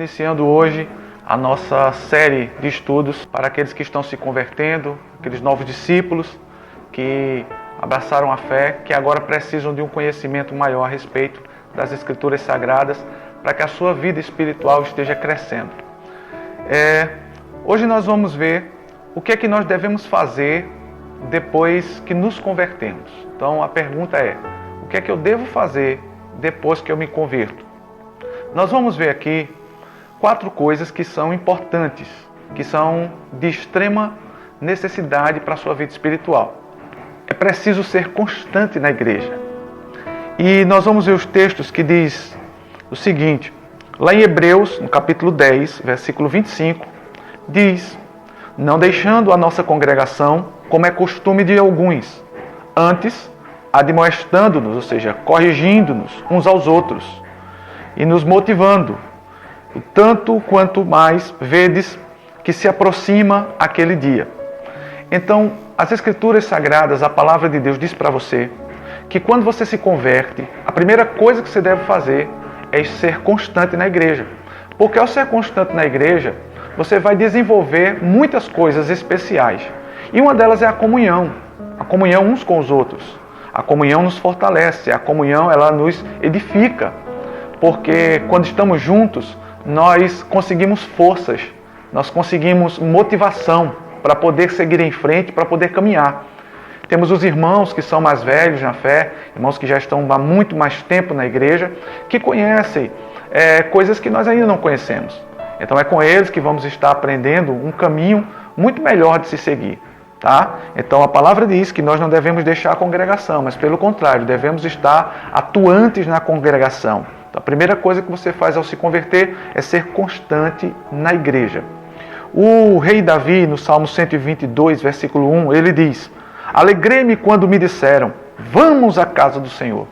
iniciando hoje a nossa série de estudos para aqueles que estão se convertendo, aqueles novos discípulos que abraçaram a fé, que agora precisam de um conhecimento maior a respeito das Escrituras Sagradas para que a sua vida espiritual esteja crescendo. Hoje nós vamos ver o que é que nós devemos fazer depois que nos convertemos. Então a pergunta é, o que é que eu devo fazer depois que eu me converto? Nós vamos ver aqui 4 coisas que são importantes, que são de extrema necessidade para a sua vida espiritual. É preciso ser constante na igreja. E nós vamos ver os textos que diz o seguinte, lá em Hebreus, no capítulo 10, versículo 25, diz: não deixando a nossa congregação, como é costume de alguns, antes admoestando-nos, ou seja, corrigindo-nos uns aos outros e nos motivando, tanto quanto mais vedes que se aproxima aquele dia. Então, as Escrituras Sagradas, a Palavra de Deus diz para você que quando você se converte, a primeira coisa que você deve fazer é ser constante na igreja. Porque ao ser constante na igreja, você vai desenvolver muitas coisas especiais. E uma delas é a comunhão uns com os outros. A comunhão nos fortalece, a comunhão ela nos edifica. Porque quando estamos juntos, nós conseguimos forças, nós conseguimos motivação para poder seguir em frente, para poder caminhar. Temos os irmãos que são mais velhos na fé, irmãos que já estão há muito mais tempo na igreja, que conhecem coisas que nós ainda não conhecemos. Então é com eles que vamos estar aprendendo um caminho muito melhor de se seguir. Tá? Então a palavra diz que nós não devemos deixar a congregação, mas pelo contrário, devemos estar atuantes na congregação. Então, a primeira coisa que você faz ao se converter é ser constante na igreja. O rei Davi, no Salmo 122, versículo 1, ele diz: alegrei-me quando me disseram, vamos à casa do Senhor.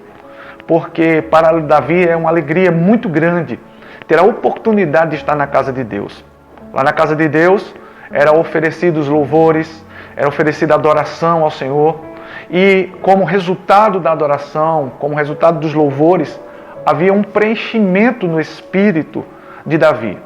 Porque para Davi é uma alegria muito grande ter a oportunidade de estar na casa de Deus. Lá na casa de Deus eram oferecidos louvores, era oferecida adoração ao Senhor. E como resultado da adoração, como resultado dos louvores, havia um preenchimento no espírito de Davi.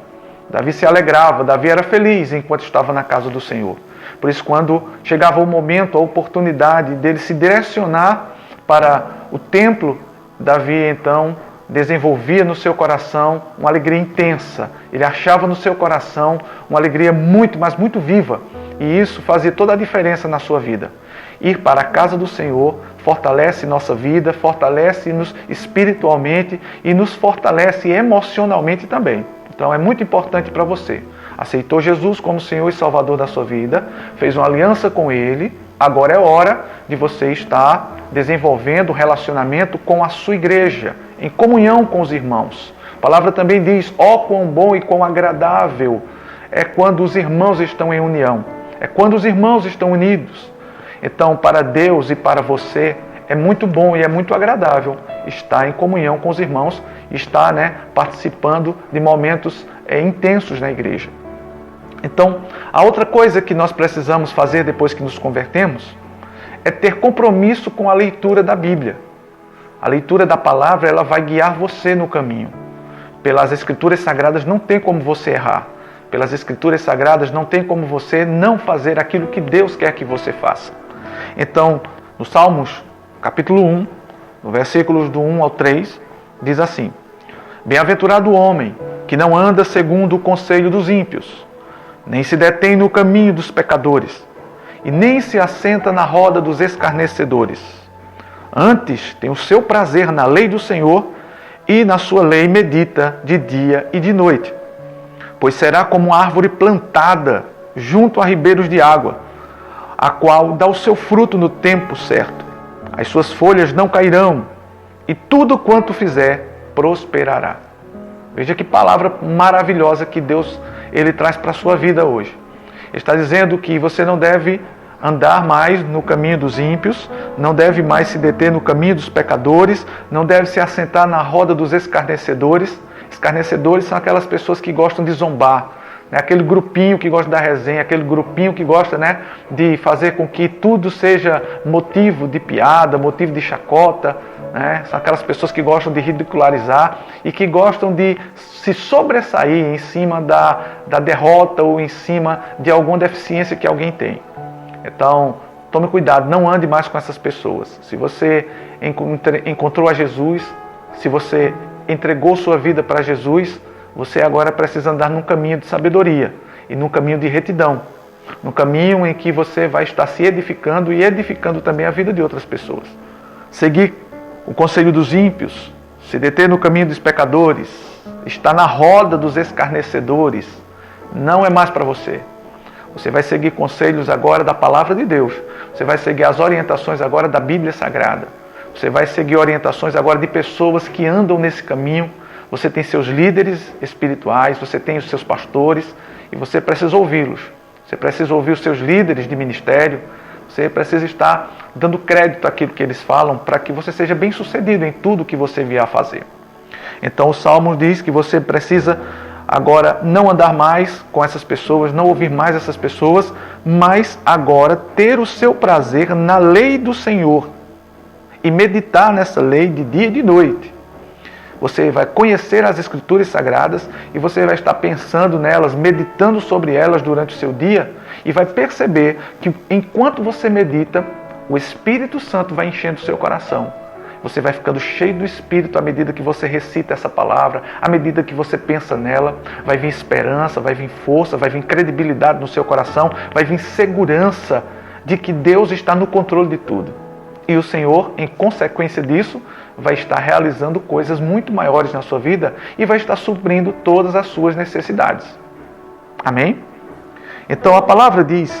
Davi se alegrava, Davi era feliz enquanto estava na casa do Senhor. Por isso, quando chegava o momento, a oportunidade dele se direcionar para o templo, Davi então desenvolvia no seu coração uma alegria intensa. Ele achava no seu coração uma alegria muito, mas muito viva. E isso fazia toda a diferença na sua vida. Ir para a casa do Senhor fortalece nossa vida, fortalece-nos espiritualmente e nos fortalece emocionalmente também. Então é muito importante para você. Aceitou Jesus como Senhor e Salvador da sua vida, fez uma aliança com Ele, agora é hora de você estar desenvolvendo um relacionamento com a sua igreja, em comunhão com os irmãos. A palavra também diz, ó quão bom e quão agradável é quando os irmãos estão em união, é quando os irmãos estão unidos. Então, para Deus e para você, é muito bom e é muito agradável estar em comunhão com os irmãos, estar participando de momentos intensos na igreja. Então, a outra coisa que nós precisamos fazer depois que nos convertemos é ter compromisso com a leitura da Bíblia. A leitura da palavra ela vai guiar você no caminho. Pelas Escrituras Sagradas não tem como você errar. Pelas Escrituras Sagradas não tem como você não fazer aquilo que Deus quer que você faça. Então, no Salmos, capítulo 1, no versículos do 1 ao 3, diz assim: bem-aventurado o homem que não anda segundo o conselho dos ímpios, nem se detém no caminho dos pecadores, e nem se assenta na roda dos escarnecedores. Antes tem o seu prazer na lei do Senhor, e na sua lei medita de dia e de noite. Pois será como uma árvore plantada junto a ribeiros de água, a qual dá o seu fruto no tempo certo. As suas folhas não cairão, e tudo quanto fizer prosperará. Veja que palavra maravilhosa que Deus ele traz para a sua vida hoje. Ele está dizendo que você não deve andar mais no caminho dos ímpios, não deve mais se deter no caminho dos pecadores, não deve se assentar na roda dos escarnecedores. Escarnecedores são aquelas pessoas que gostam de zombar, aquele grupinho que gosta da resenha, aquele grupinho que gosta de fazer com que tudo seja motivo de piada, motivo de chacota. né? São aquelas pessoas que gostam de ridicularizar e que gostam de se sobressair em cima da derrota ou em cima de alguma deficiência que alguém tem. Então, tome cuidado, não ande mais com essas pessoas. Se você encontrou a Jesus, se você entregou sua vida para Jesus, você agora precisa andar num caminho de sabedoria e num caminho de retidão, num caminho em que você vai estar se edificando e edificando também a vida de outras pessoas. Seguir o conselho dos ímpios, se deter no caminho dos pecadores, estar na roda dos escarnecedores, não é mais para você. Você vai seguir conselhos agora da palavra de Deus. Você vai seguir as orientações agora da Bíblia Sagrada. Você vai seguir orientações agora de pessoas que andam nesse caminho. Você tem seus líderes espirituais, você tem os seus pastores e você precisa ouvi-los. Você precisa ouvir os seus líderes de ministério. Você precisa estar dando crédito àquilo que eles falam para que você seja bem sucedido em tudo que você vier a fazer. Então o Salmo diz que você precisa agora não andar mais com essas pessoas, não ouvir mais essas pessoas, mas agora ter o seu prazer na lei do Senhor e meditar nessa lei de dia e de noite. Você vai conhecer as Escrituras Sagradas e você vai estar pensando nelas, meditando sobre elas durante o seu dia e vai perceber que enquanto você medita, o Espírito Santo vai enchendo o seu coração. Você vai ficando cheio do Espírito à medida que você recita essa palavra, à medida que você pensa nela, vai vir esperança, vai vir força, vai vir credibilidade no seu coração, vai vir segurança de que Deus está no controle de tudo. E o Senhor, em consequência disso, vai estar realizando coisas muito maiores na sua vida e vai estar suprindo todas as suas necessidades. Amém? Então a palavra diz,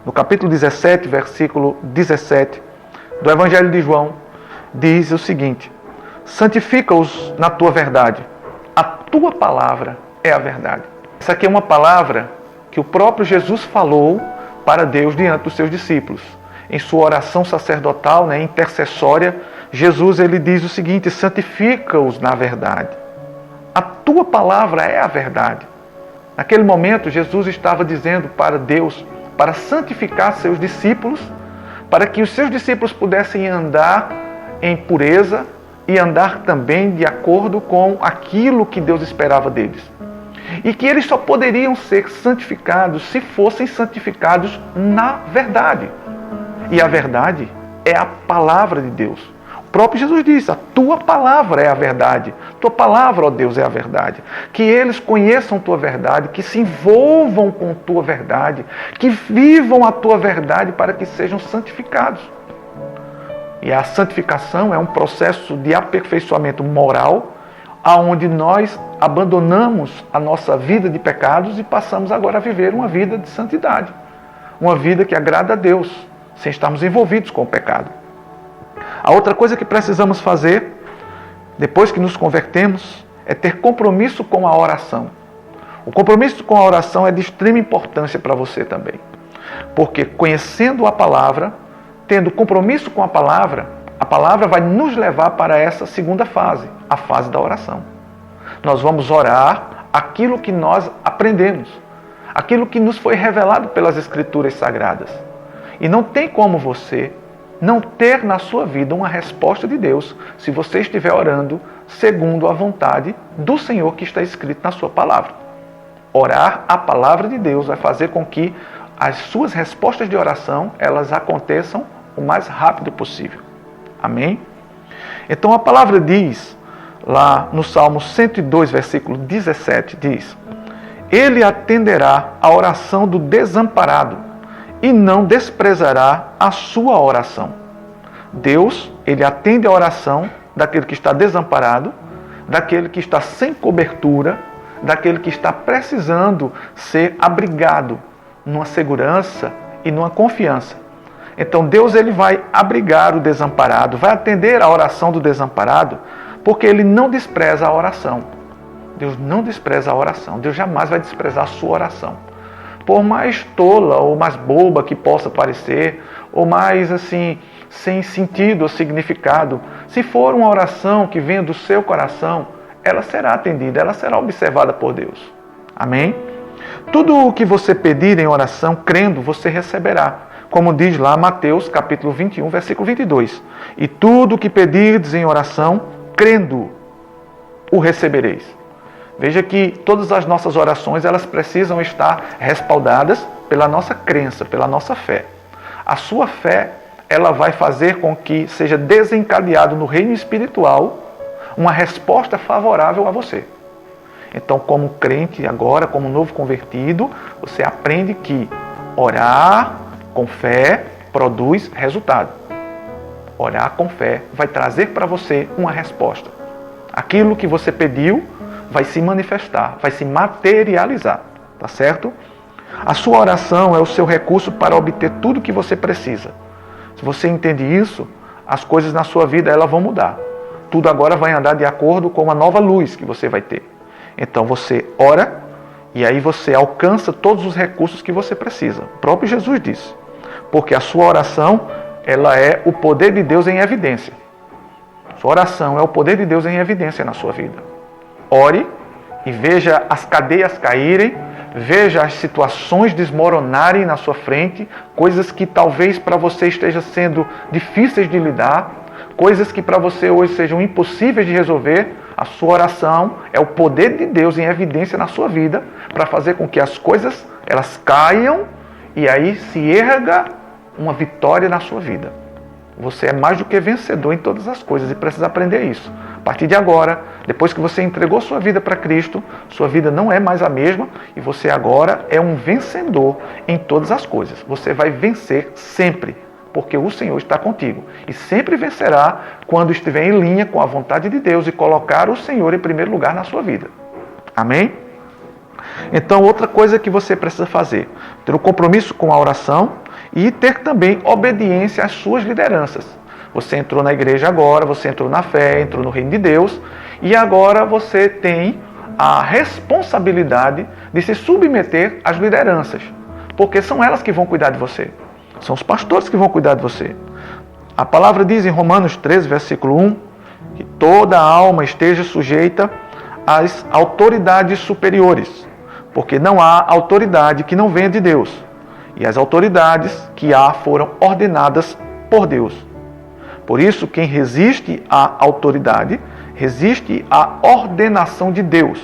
no capítulo 17, versículo 17, do Evangelho de João, diz o seguinte: santifica-os na tua verdade, a tua palavra é a verdade. Essa aqui é uma palavra que o próprio Jesus falou para Deus diante dos seus discípulos. Em sua oração sacerdotal, intercessória, Jesus ele diz o seguinte: santifica-os na verdade. A tua palavra é a verdade. Naquele momento, Jesus estava dizendo para Deus, para santificar seus discípulos, para que os seus discípulos pudessem andar em pureza e andar também de acordo com aquilo que Deus esperava deles. E que eles só poderiam ser santificados se fossem santificados na verdade. E a verdade é a palavra de Deus. O próprio Jesus disse: a tua palavra é a verdade. Tua palavra, ó Deus, é a verdade. Que eles conheçam tua verdade, que se envolvam com tua verdade, que vivam a tua verdade para que sejam santificados. E a santificação é um processo de aperfeiçoamento moral, aonde nós abandonamos a nossa vida de pecados e passamos agora a viver uma vida de santidade. Uma vida que agrada a Deus, sem estarmos envolvidos com o pecado. A outra coisa que precisamos fazer, depois que nos convertemos, é ter compromisso com a oração. O compromisso com a oração é de extrema importância para você também. Porque conhecendo a palavra, tendo compromisso com a palavra vai nos levar para essa segunda fase, a fase da oração. Nós vamos orar aquilo que nós aprendemos, aquilo que nos foi revelado pelas Escrituras Sagradas. E não tem como você não ter na sua vida uma resposta de Deus se você estiver orando segundo a vontade do Senhor que está escrito na sua palavra. Orar a palavra de Deus vai fazer com que as suas respostas de oração elas aconteçam o mais rápido possível. Amém? Então a palavra diz, lá no Salmo 102, versículo 17, diz: Ele atenderá a oração do desamparado e não desprezará a sua oração. Deus, ele atende a oração daquele que está desamparado, daquele que está sem cobertura, daquele que está precisando ser abrigado numa segurança e numa confiança. Então Deus ele vai abrigar o desamparado, vai atender a oração do desamparado, porque ele não despreza a oração. Deus não despreza a oração. Deus jamais vai desprezar a sua oração. Por mais tola ou mais boba que possa parecer, ou mais assim, sem sentido ou significado, se for uma oração que venha do seu coração, ela será atendida, ela será observada por Deus. Amém? Tudo o que você pedir em oração, crendo, você receberá. como diz lá Mateus capítulo 21, versículo 22. E tudo o que pedirdes em oração, crendo, o recebereis. Veja que todas as nossas orações, elas precisam estar respaldadas pela nossa crença, pela nossa fé. A sua fé, ela vai fazer com que seja desencadeado no reino espiritual uma resposta favorável a você. Então, como crente agora, como novo convertido, você aprende que orar com fé produz resultado. Orar com fé vai trazer para você uma resposta. Aquilo que você pediu vai se manifestar, vai se materializar, tá certo? A sua oração é o seu recurso para obter tudo o que você precisa. Se você entende isso, as coisas na sua vida elas vão mudar. Tudo agora vai andar de acordo com uma nova luz que você vai ter. Então você ora e aí você alcança todos os recursos que você precisa. O próprio Jesus disse. Porque a sua oração, ela é o poder de Deus em evidência. Sua oração é o poder de Deus em evidência na sua vida. Ore e veja as cadeias caírem, veja as situações desmoronarem na sua frente, coisas que talvez para você estejam sendo difíceis de lidar, coisas que para você hoje sejam impossíveis de resolver. A sua oração é o poder de Deus em evidência na sua vida para fazer com que as coisas elas caiam e aí se erga uma vitória na sua vida. Você é mais do que vencedor em todas as coisas e precisa aprender isso. A partir de agora, depois que você entregou sua vida para Cristo, sua vida não é mais a mesma e você agora é um vencedor em todas as coisas. Você vai vencer sempre, porque o Senhor está contigo. E sempre vencerá quando estiver em linha com a vontade de Deus e colocar o Senhor em primeiro lugar na sua vida. Amém? Então, outra coisa que você precisa fazer, ter um compromisso com a oração e ter também obediência às suas lideranças. Você entrou na igreja agora, você entrou na fé, entrou no reino de Deus e agora você tem a responsabilidade de se submeter às lideranças, porque são elas que vão cuidar de você. São os pastores que vão cuidar de você. A palavra diz em Romanos 13, versículo 1, que toda alma esteja sujeita às autoridades superiores, porque não há autoridade que não venha de Deus. E as autoridades que há foram ordenadas por Deus. Por isso, quem resiste à autoridade, resiste à ordenação de Deus.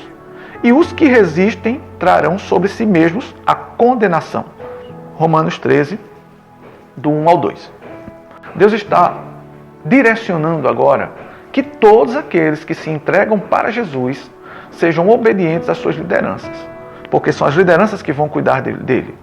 E os que resistem trarão sobre si mesmos a condenação. Romanos 13, do 1 ao 2. Deus está direcionando agora que todos aqueles que se entregam para Jesus sejam obedientes às suas lideranças. Porque são as lideranças que vão cuidar dele.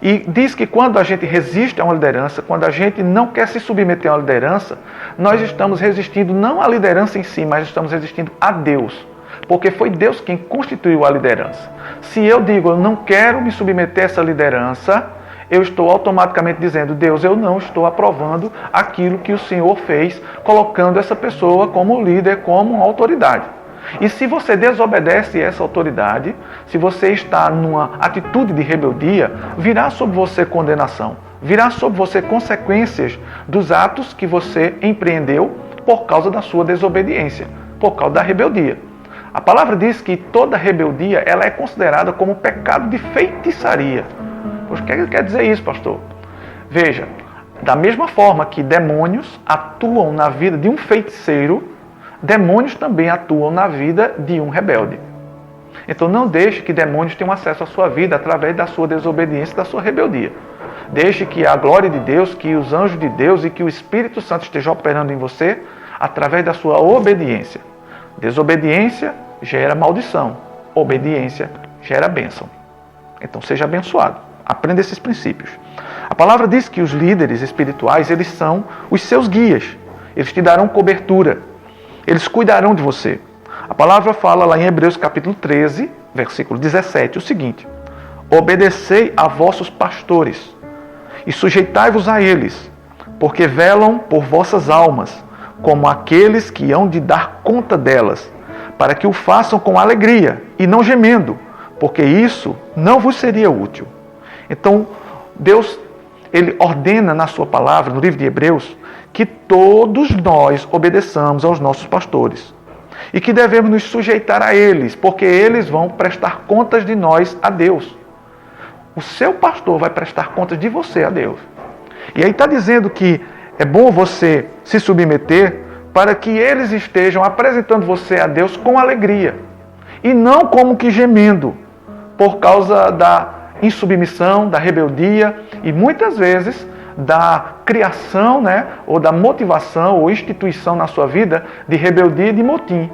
E diz que quando a gente resiste a uma liderança, quando a gente não quer se submeter a uma liderança, nós estamos resistindo não à liderança em si, mas estamos resistindo a Deus. Porque foi Deus quem constituiu a liderança. Se eu digo, eu não quero me submeter a essa liderança, eu estou automaticamente dizendo, Deus, eu não estou aprovando aquilo que o Senhor fez, colocando essa pessoa como líder, como uma autoridade. E se você desobedece essa autoridade, se você está numa atitude de rebeldia, virá sobre você condenação, virá sobre você consequências dos atos que você empreendeu por causa da sua desobediência, por causa da rebeldia. A palavra diz que toda rebeldia ela é considerada como pecado de feitiçaria. Poxa, o que quer dizer isso, pastor? Veja, da mesma forma que demônios atuam na vida de um feiticeiro, demônios também atuam na vida de um rebelde. Então não deixe que demônios tenham acesso à sua vida através da sua desobediência, da sua rebeldia. Deixe que a glória de Deus, que os anjos de Deus e que o Espírito Santo estejam operando em você através da sua obediência. Desobediência gera maldição. Obediência gera bênção. Então seja abençoado. Aprenda esses princípios. A palavra diz que os líderes espirituais, eles são os seus guias. Eles te darão cobertura. Eles cuidarão de você. A palavra fala lá em Hebreus capítulo 13, versículo 17, o seguinte: obedecei a vossos pastores e sujeitai-vos a eles, porque velam por vossas almas, como aqueles que hão de dar conta delas, para que o façam com alegria e não gemendo, porque isso não vos seria útil. Então, Deus, Ele ordena na sua palavra, no livro de Hebreus, que todos nós obedeçamos aos nossos pastores e que devemos nos sujeitar a eles, porque eles vão prestar contas de nós a Deus. O seu pastor vai prestar contas de você a Deus. E aí está dizendo que é bom você se submeter para que eles estejam apresentando você a Deus com alegria. E não como que gemendo por causa da insubmissão, da rebeldia e muitas vezes da criação, né, ou da motivação ou instituição na sua vida de rebeldia e de motim.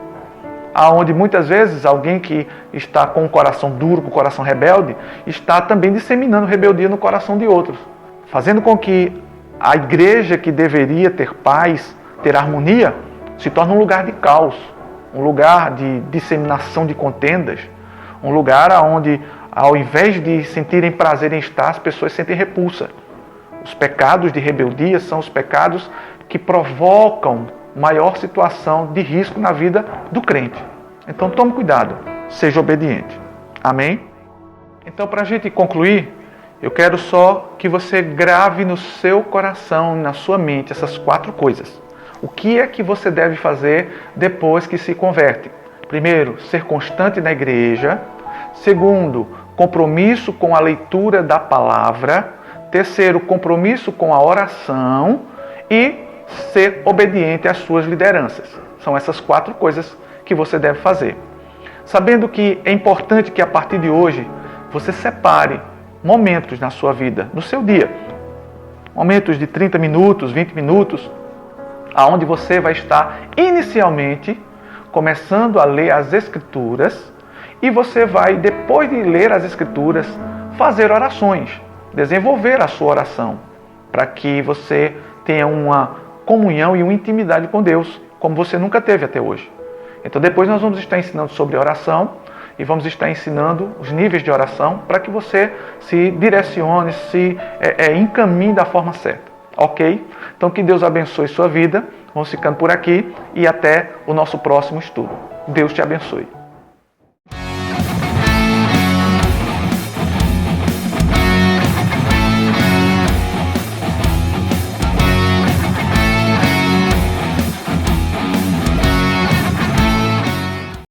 Aonde muitas vezes alguém que está com o coração duro, com o coração rebelde, está também disseminando rebeldia no coração de outros, fazendo com que a igreja que deveria ter paz, ter harmonia, se torne um lugar de caos, um lugar de disseminação de contendas, um lugar onde, ao invés de sentirem prazer em estar, as pessoas sentem repulsa. Os pecados de rebeldia são os pecados que provocam maior situação de risco na vida do crente. Então tome cuidado, seja obediente. Amém? Então, para a gente concluir, eu quero só que você grave no seu coração, na sua mente, essas 4 coisas. O que é que você deve fazer depois que se converte? Primeiro, ser constante na igreja. Segundo, compromisso com a leitura da palavra. Terceiro, compromisso com a oração. E ser obediente às suas lideranças. São essas 4 coisas que você deve fazer. Sabendo que é importante que a partir de hoje você separe momentos na sua vida, no seu dia. Momentos de 30 minutos, 20 minutos, aonde você vai estar inicialmente começando a ler as Escrituras e você vai, depois de ler as Escrituras, fazer orações, desenvolver a sua oração, para que você tenha uma comunhão e uma intimidade com Deus, como você nunca teve até hoje. Então depois nós vamos estar ensinando sobre oração e vamos estar ensinando os níveis de oração para que você se direcione, se encaminhe da forma certa. Ok? Então que Deus abençoe sua vida. Vamos ficando por aqui e até o nosso próximo estudo. Deus te abençoe.